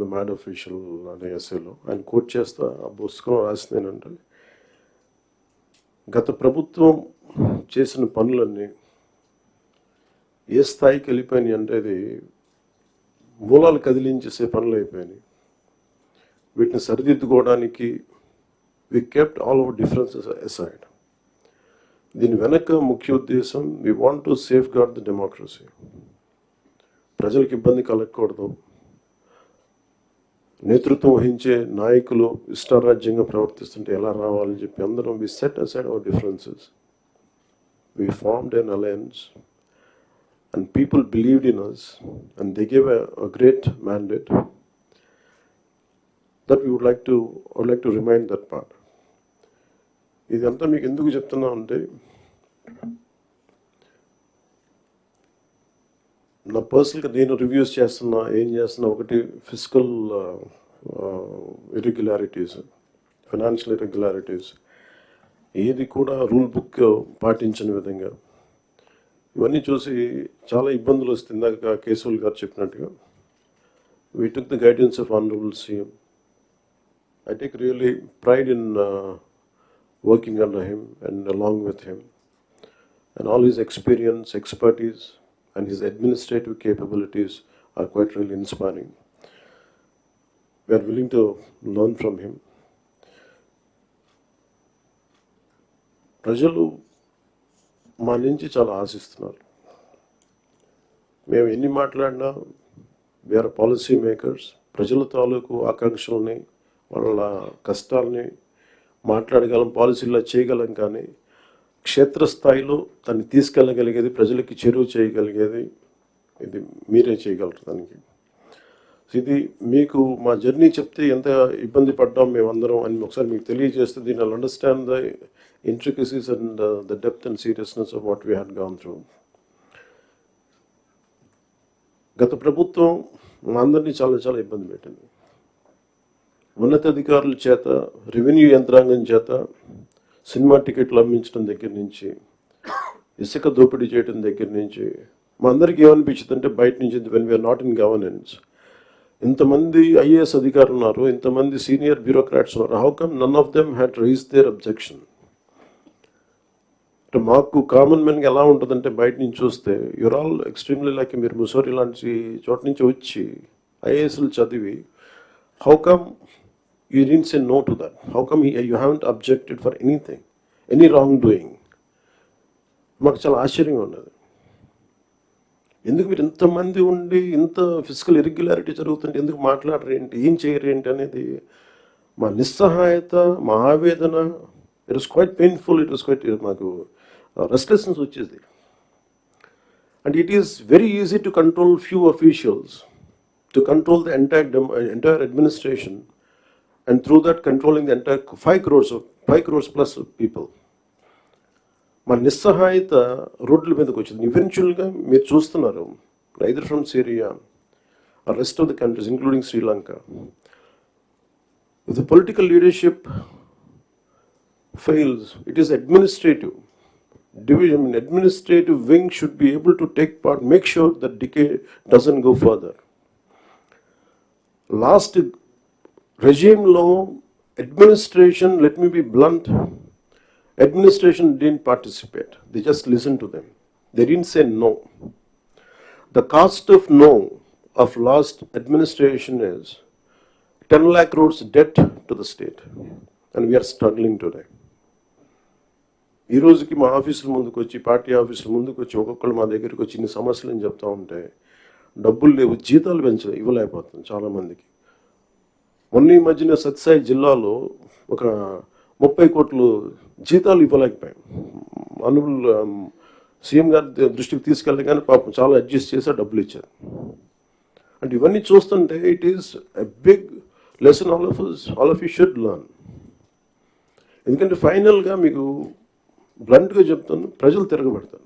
The mad official అనే ఎస్సేలో ఆయన coat చేస్తా ఆ పుస్తకం రాసింది ఏంటంటే, గత ప్రభుత్వం చేసిన పనులన్నీ ఏ స్థాయికి వెళ్ళిపోయినాయి అంటే అది మూలాలు కదిలించేసే పనులు అయిపోయినాయి. వీటిని సరిదిద్దుకోవడానికి we kept all our differences aside. దీని వెనక ముఖ్య ఉద్దేశం, we want to safeguard the democracy. ప్రజలకు ఇబ్బంది కలగకూడదు, నేతృత్వం వహించే నాయకులు ఇష్టారాజ్యంగా ప్రవర్తిస్తుంటే ఎలా రావాలని చెప్పి అందరం we set aside our differences. We formed an alliance and people believed in us and they gave a great mandate that we would like to remind that part. ఇదంతా మీకు ఎందుకు చెప్తున్నా అంటే, నా పర్సనల్గా నేను రివ్యూస్ చేస్తున్నా, ఏం చేస్తున్నా, ఒకటి ఫిజికల్ ఇర్రెగ్యులారిటీస్, ఫైనాన్షియల్ ఇర్రెగ్యులారిటీస్, ఏది కూడా రూల్ బుక్ పాటించని విధంగా ఇవన్నీ చూసి చాలా ఇబ్బందులు వస్తుంది. ఇందాక కేశవులు గారు చెప్పినట్టుగా we took the guidance of Honorable CM. I take really pride in working under him and along with him, and all his experience, expertise and his administrative capabilities are quite really inspiring. We are willing to learn from him. ప్రజలు మా నుంచి చాలా ఆశిస్తున్నారు. మేము ఎన్ని మాట్లాడినా we are policy makers. ప్రజల తాలూకు ఆకాంక్షల్ని, వాళ్ళ కష్టాలని మాట్లాడగలం, పాలసీల్లో చేయగలం, కానీ క్షేత్రస్థాయిలో దాన్ని తీసుకెళ్ళగలిగేది, ప్రజలకి చేరువ చేయగలిగేది ఇది మీరే చేయగలరు. దానికి ఇది మీకు మా జర్నీ చెప్తే ఎంత ఇబ్బంది పడ్డాం మేమందరం అని ఒకసారి మీకు తెలియజేస్తే దీన్ని I'll understand the intricacies and the depth and seriousness of what we had gone through. గత ప్రభుత్వం మా అందరినీ చాలా చాలా ఇబ్బంది పెట్టింది. ఉన్నతాధికారుల చేత, రెవెన్యూ యంత్రాంగం చేత సినిమా టికెట్లు అమ్మించడం దగ్గర నుంచి, ఇసుక దోపిడీ చేయడం దగ్గర నుంచి మా అందరికీ ఏమనిపించింది అంటే, బయట నుంచి when we are not in governance, ఇంతమంది ఐఏఎస్ అధికారులు ఉన్నారు, ఇంతమంది సీనియర్ బ్యూరోక్రాట్స్ ఉన్నారు, how come none of them had raised their objection. మాకు కామన్ మెన్కి ఎలా ఉంటుందంటే, బయట నుంచి చూస్తే యూర్ ఆల్ ఎక్స్ట్రీమ్లీ లైక్, మీరు ముసోరి లాంటి చోట నుంచి వచ్చి ఐఏఎస్లు చదివి, how come you didn't say no to that, how come you haven't objected for anything, any wrong doing. మాకు చాలా ఆశ్చర్యంగా ఉన్నది. ఎందుకు మీరు ఇంతమంది ఉండి ఇంత ఫిజికల్ ఇర్రెగ్యులారిటీ జరుగుతుంటే ఎందుకు మాట్లాడరేంటి, ఏం చేయరేంటి అనేది మా నిస్సహాయత, మా ఆవేదన. It was quite painful, it was quite, మాకు రెస్ట్లెస్నెస్ వచ్చేది. And it is very easy to control few officials, to control the entire administration, and through that controlling the entire 5 crores plus people. మా నిస్సహాయత రోడ్ల మీదకి వచ్చింది. ఈవెన్చువల్గా మీరు చూస్తున్నారు, either from Syria or rest of the countries including Sri Lanka, the political leadership fails, it is administrative division. Administrative wing should be able to take part, make sure that decay doesn't go further. Last regime law, administration, let me be blunt, administration didn't participate. They just listened to them. They didn't say no. The cost of no of last administration is 10 lakh crores debt to the state, and we are struggling today. ఈ రోజుకి మా ఆఫీసుల ముందుకు వచ్చి, party ఆఫీసుల ముందుకు వచ్చి ఒక్కొక్కళ్ళు మా దగ్గరికి వచ్చి ఇన్ని సమస్యలు అని చెప్తా ఉంటే, డబ్బులు లేవు, జీతాలు ఇవ్వలేకపోతుంది చాలామందికి. మొన్న ఈ మధ్యన సత్యసాయి జిల్లాలో ఒక 30 కోట్లు జీతాలు ఇవ్వలేకపోయాం. అనుబుల్ సీఎం గారి దృష్టికి తీసుకెళ్ళగానే పాపం చాలా అడ్జస్ట్ చేసి డబ్బులు ఇచ్చారు. అంటే ఇవన్నీ చూస్తుంటే it is a big lesson all of you should learn. ఎందుకంటే ఫైనల్గా మీకు బ్లంట్గా చెప్తాను, ప్రజలు తిరగబడతారు.